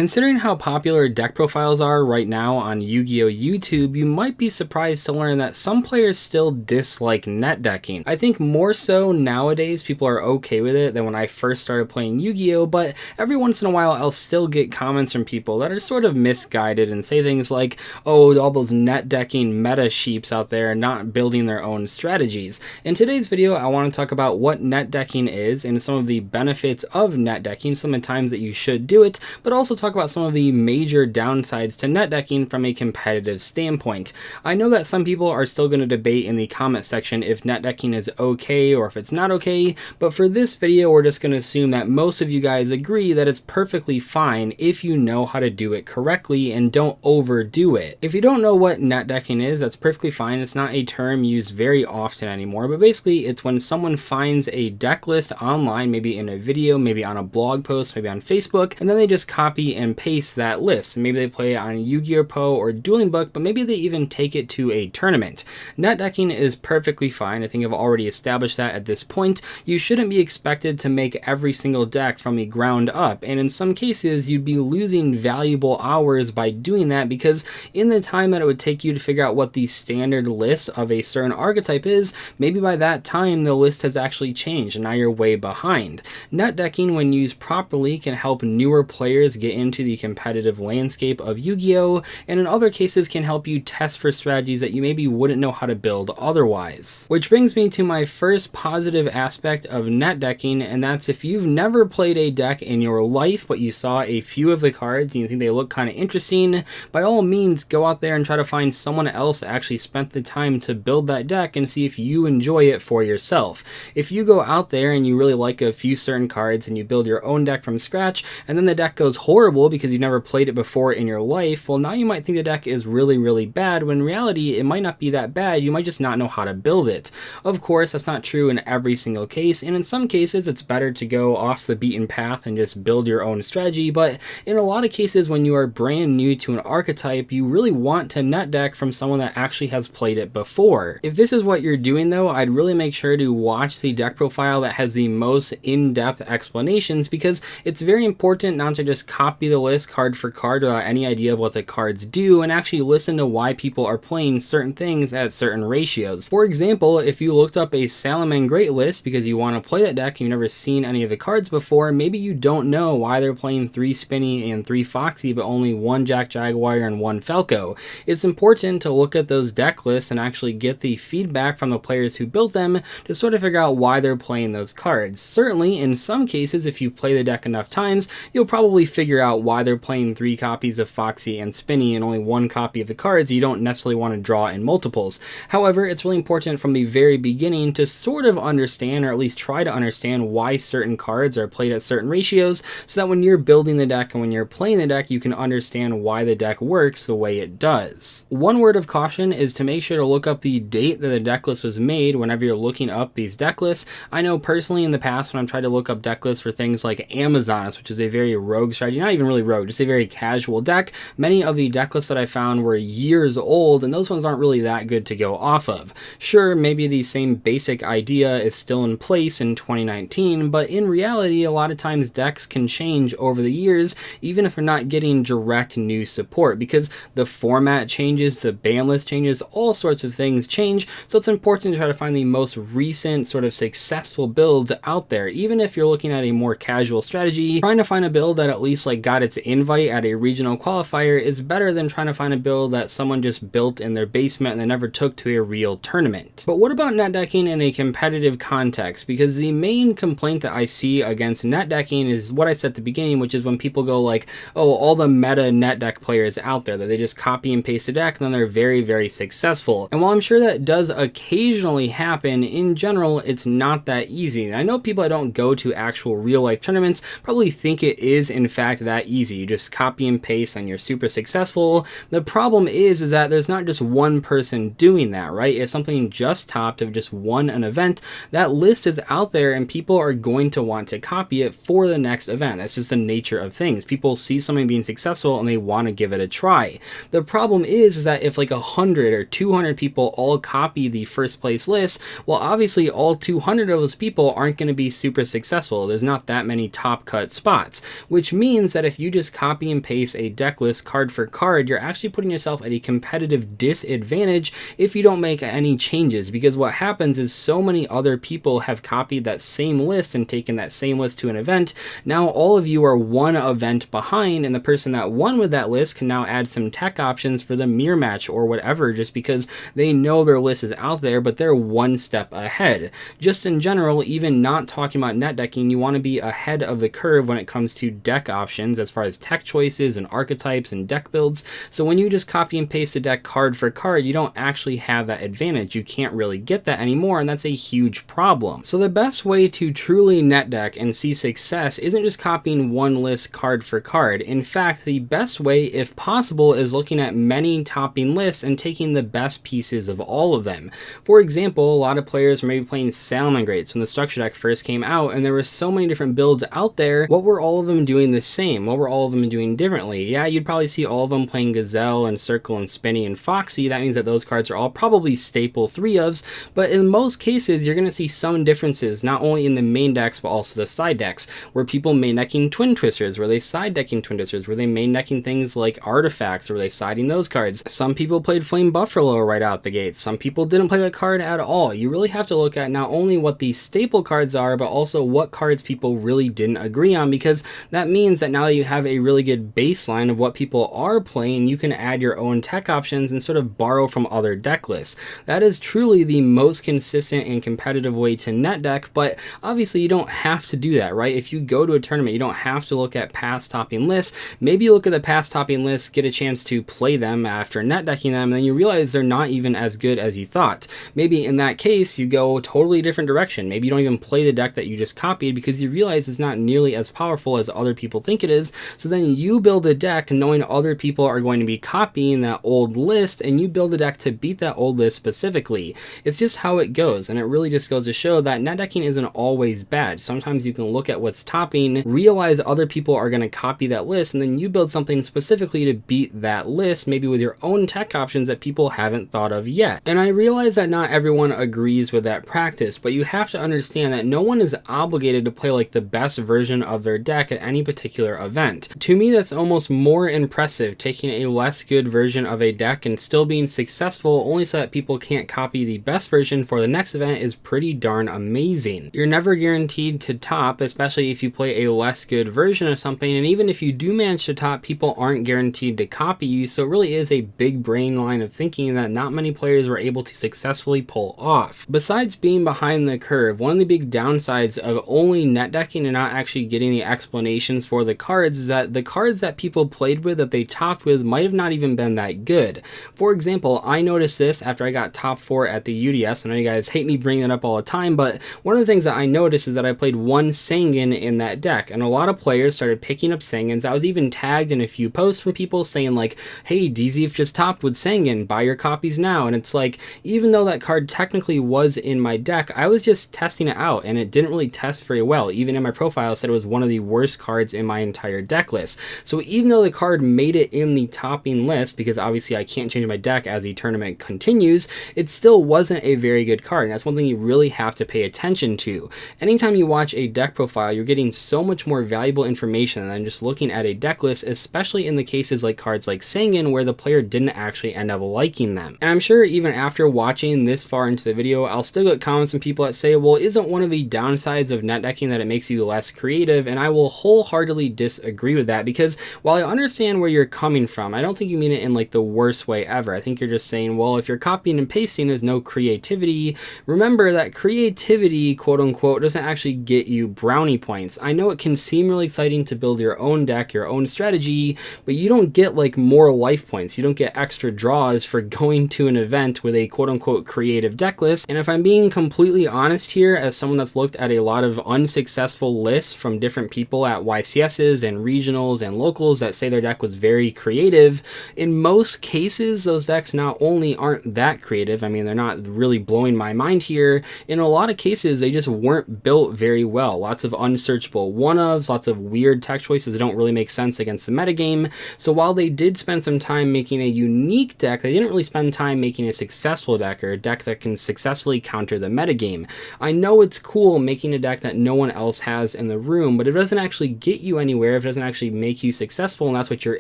Considering how popular deck profiles are right now on Yu-Gi-Oh! YouTube, you might be surprised to learn that some players still dislike net decking. I think more so nowadays people are okay with it than when I first started playing Yu-Gi-Oh! But every once in a while I'll still get comments from people that are sort of misguided and say things like, oh, all those net decking meta sheeps out there not building their own strategies. In today's video, I want to talk about what net decking is and some of the benefits of net decking, some of the times that you should do it, but also talk about some of the major downsides to net decking from a competitive standpoint. I know that some people are still going to debate in the comment section if net decking is okay or if it's not okay, but for this video we're just going to assume that most of you guys agree that it's perfectly fine if you know how to do it correctly and don't overdo it. If you don't know what net decking is, that's perfectly fine. It's not a term used very often anymore, but basically it's when someone finds a deck list online, maybe in a video, maybe on a blog post, maybe on Facebook, and then they just copy and paste that list. Maybe they play it on Yu-Gi-Oh! Pro or Dueling Book, but maybe they even take it to a tournament. Net decking is perfectly fine. I think I've already established that at this point. You shouldn't be expected to make every single deck from the ground up, and in some cases you'd be losing valuable hours by doing that, because in the time that it would take you to figure out what the standard list of a certain archetype is, maybe by that time the list has actually changed and now you're way behind. Net decking, when used properly, can help newer players get into the competitive landscape of Yu-Gi-Oh! And in other cases can help you test for strategies that you maybe wouldn't know how to build otherwise. Which brings me to my first positive aspect of net decking, and that's if you've never played a deck in your life but you saw a few of the cards and you think they look kind of interesting, by all means go out there and try to find someone else that actually spent the time to build that deck and see if you enjoy it for yourself. If you go out there and you really like a few certain cards and you build your own deck from scratch and then the deck goes horrible because you've never played it before in your life, well, now you might think the deck is really bad, when in reality it might not be that bad. You might just not know how to build it. Of course, that's not true in every single case, and in some cases it's better to go off the beaten path and just build your own strategy, but in a lot of cases when you are brand new to an archetype, you really want to net deck from someone that actually has played it before. If this is what you're doing though, I'd really make sure to watch the deck profile that has the most in-depth explanations, because it's very important not to just copy the list card for card without any idea of what the cards do, and actually listen to why people are playing certain things at certain ratios. For example, if you looked up a Salamangreat list because you want to play that deck and you've never seen any of the cards before, maybe you don't know why they're playing 3 Spinny and 3 Foxy but only 1 Jack Jaguar and 1 Falco. It's important to look at those deck lists and actually get the feedback from the players who built them to sort of figure out why they're playing those cards. Certainly, in some cases, if you play the deck enough times, you'll probably figure out why they're playing 3 copies of Foxy and Spinny and only 1 copy of the cards. You don't necessarily want to draw in multiples. However, it's really important from the very beginning to sort of understand, or at least try to understand, why certain cards are played at certain ratios, so that when you're building the deck and when you're playing the deck, you can understand why the deck works the way it does. One word of caution is to make sure to look up the date that the deck list was made whenever you're looking up these deck lists. I know personally in the past when I've tried to look up deck lists for things like Amazoness, which is a very rogue strategy, not even really rogue, just a very casual deck, many of the deck lists that I found were years old, and those ones aren't really that good to go off of. Sure, maybe the same basic idea is still in place in 2019, but in reality a lot of times decks can change over the years, even if you're not getting direct new support, because the format changes, the ban list changes, all sorts of things change, so it's important to try to find the most recent sort of successful builds out there. Even if you're looking at a more casual strategy, trying to find a build that at least like got its invite at a regional qualifier is better than trying to find a build that someone just built in their basement and they never took to a real tournament. But what about net decking in a competitive context? Because the main complaint that I see against net decking is what I said at the beginning, which is when people go like, oh, all the meta net deck players out there that they just copy and paste a deck and then they're very successful. And while I'm sure that does occasionally happen, in general it's not that easy. And I know people that don't go to actual real life tournaments probably think it is in fact that easy. You just copy and paste and you're super successful. The problem is that there's not just one person doing that, right? If something just topped of just won an event, that list is out there and people are going to want to copy it for the next event. That's just the nature of things. People see something being successful and they want to give it a try. The problem is that if like 100 or 200 people all copy the first place list, well, obviously all 200 of those people aren't going to be super successful. There's not that many top cut spots, which means that if you just copy and paste a deck list card for card, you're actually putting yourself at a competitive disadvantage if you don't make any changes, because what happens is so many other people have copied that same list and taken that same list to an event. Now all of you are one event behind, and the person that won with that list can now add some tech options for the mirror match or whatever, just because they know their list is out there, but they're one step ahead. Just in general, even not talking about net decking, you want to be ahead of the curve when it comes to deck options as far as tech choices and archetypes and deck builds. So when you just copy and paste a deck card for card, you don't actually have that advantage. You can't really get that anymore, and that's a huge problem. So the best way to truly net deck and see success isn't just copying one list card for card. In fact, the best way, if possible, is looking at many topping lists and taking the best pieces of all of them. For example, a lot of players were maybe playing Salamangreats when the structure deck first came out, and there were so many different builds out there. What were all of them doing the same? What were all of them doing differently? Yeah, you'd probably see all of them playing Gazelle and Circle and Spinny and Foxy. That means that those cards are all probably staple 3-ofs, but in most cases, you're going to see some differences, not only in the main decks, but also the side decks. Were people main decking Twin Twisters? Were they side decking Twin Twisters? Were they main decking things like Artifacts? Were they siding those cards? Some people played Flame Buffalo right out the gates. Some people didn't play the card at all. You really have to look at not only what the staple cards are, but also what cards people really didn't agree on, because that means that now that you have a really good baseline of what people are playing, you can add your own tech options and sort of borrow from other deck lists. That is truly the most consistent and competitive way to net deck, but obviously you don't have to do that, right? If you go to a tournament, you don't have to look at past topping lists. Maybe you look at the past topping lists, get a chance to play them after net decking them, and then you realize they're not even as good as you thought. Maybe in that case, you go a totally different direction. Maybe you don't even play the deck that you just copied because you realize it's not nearly as powerful as other people think it is. So then you build a deck knowing other people are going to be copying that old list, and you build a deck to beat that old list specifically. It's just how it goes, and it really just goes to show that net decking isn't always bad. Sometimes you can look at what's topping, realize other people are going to copy that list, and then you build something specifically to beat that list, maybe with your own tech options that people haven't thought of yet. And I realize that not everyone agrees with that practice, but you have to understand that no one is obligated to play like the best version of their deck at any particular event. To me, that's almost more impressive, taking a less good version of a deck and still being successful only so that people can't copy the best version for the next event is pretty darn amazing. You're never guaranteed to top, especially if you play a less good version of something, and even if you do manage to top, people aren't guaranteed to copy you, so it really is a big brain line of thinking that not many players were able to successfully pull off. Besides being behind the curve, one of the big downsides of only net decking and not actually getting the explanations for the cards is that the cards that people played with that they topped with might have not even been that good. For example, I noticed this after I got top 4 at the UDS. I know you guys hate me bringing it up all the time, but one of the things that I noticed is that I played one Sangan in that deck, and a lot of players started picking up Sangans. I was even tagged in a few posts from people saying like, hey, Dzeeff just topped with Sangan, buy your copies now. And it's like, even though that card technically was in my deck, I was just testing it out, and it didn't really test very well. Even in my profile, it said it was one of the worst cards in my entire deck list. So even though the card made it in the topping list, because obviously I can't change my deck as the tournament continues, it still wasn't a very good card. And that's one thing you really have to pay attention to. Anytime you watch a deck profile, you're getting so much more valuable information than just looking at a deck list, especially in the cases like cards like Sangan, where the player didn't actually end up liking them. And I'm sure even after watching this far into the video, I'll still get comments from people that say, well, isn't one of the downsides of net decking that it makes you less creative? And I will wholeheartedly disagree with that, because while I understand where you're coming from, I don't think you mean it in like the worst way ever. I think you're just saying, well, if you're copying and pasting, there's no creativity. Remember that creativity, quote unquote, doesn't actually get you brownie points. I know it can seem really exciting to build your own deck, your own strategy, but you don't get like more life points. You don't get extra draws for going to an event with a quote unquote creative deck list. And if I'm being completely honest here, as someone that's looked at a lot of unsuccessful lists from different people at YCSs and regionals and locals that say their deck was very creative, in most cases, those decks not only aren't that creative, I mean, they're not really blowing my mind here. In a lot of cases, they just weren't built very well. Lots of unsearchable one-ofs, lots of weird tech choices that don't really make sense against the metagame. So while they did spend some time making a unique deck, they didn't really spend time making a successful deck, or a deck that can successfully counter the metagame. I know it's cool making a deck that no one else has in the room, but it doesn't actually get you anywhere aware of doesn't actually make you successful and that's what you're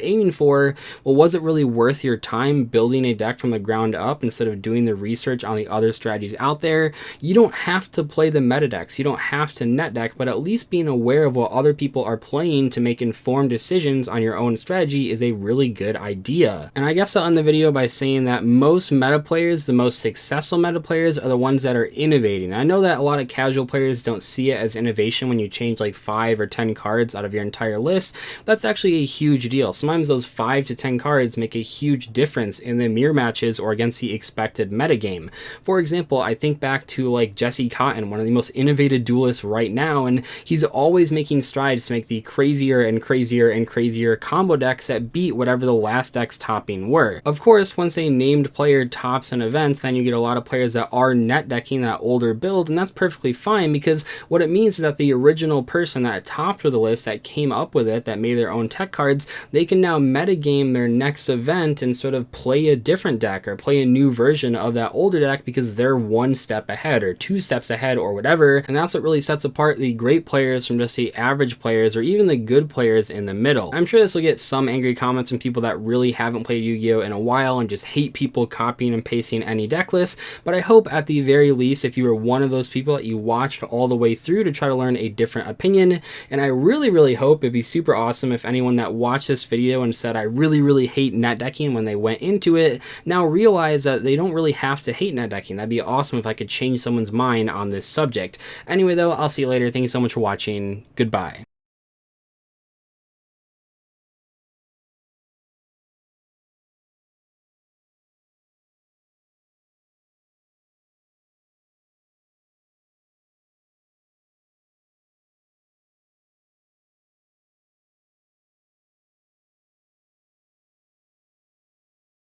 aiming for, well, was it really worth your time building a deck from the ground up instead of doing the research on the other strategies out there? You don't have to play the meta decks, you don't have to net deck, but at least being aware of what other people are playing to make informed decisions on your own strategy is a really good idea. And I guess I'll end the video by saying that most meta players, the most successful meta players, are the ones that are innovating. I know that a lot of casual players don't see it as innovation when you change like 5 or 10 cards out of your entire list. That's actually a huge deal. Sometimes those 5 to 10 cards make a huge difference in the mirror matches or against the expected metagame. For example, I think back to like Jesse Cotton, one of the most innovative duelists right now, and he's always making strides to make the crazier and crazier and crazier combo decks that beat whatever the last deck's topping were. Of course, once a named player tops an event, then you get a lot of players that are net decking that older build, and that's perfectly fine because what it means is that the original person that topped with the list, that came up with it, that made their own tech cards, they can now metagame their next event and sort of play a different deck or play a new version of that older deck because they're 1 step ahead or 2 steps ahead or whatever, and that's what really sets apart the great players from just the average players or even the good players in the middle. I'm sure this will get some angry comments from people that really haven't played Yu-Gi-Oh in a while and just hate people copying and pasting any deck list, but I hope at the very least if you were one of those people that you watched all the way through to try to learn a different opinion. And I really hope it'd be super awesome if anyone that watched this video and said I really hate net decking when they went into it now realize that they don't really have to hate net decking. That'd be awesome if I could change someone's mind on this subject. Anyway though, I'll see you later. Thank you so much for watching. Goodbye.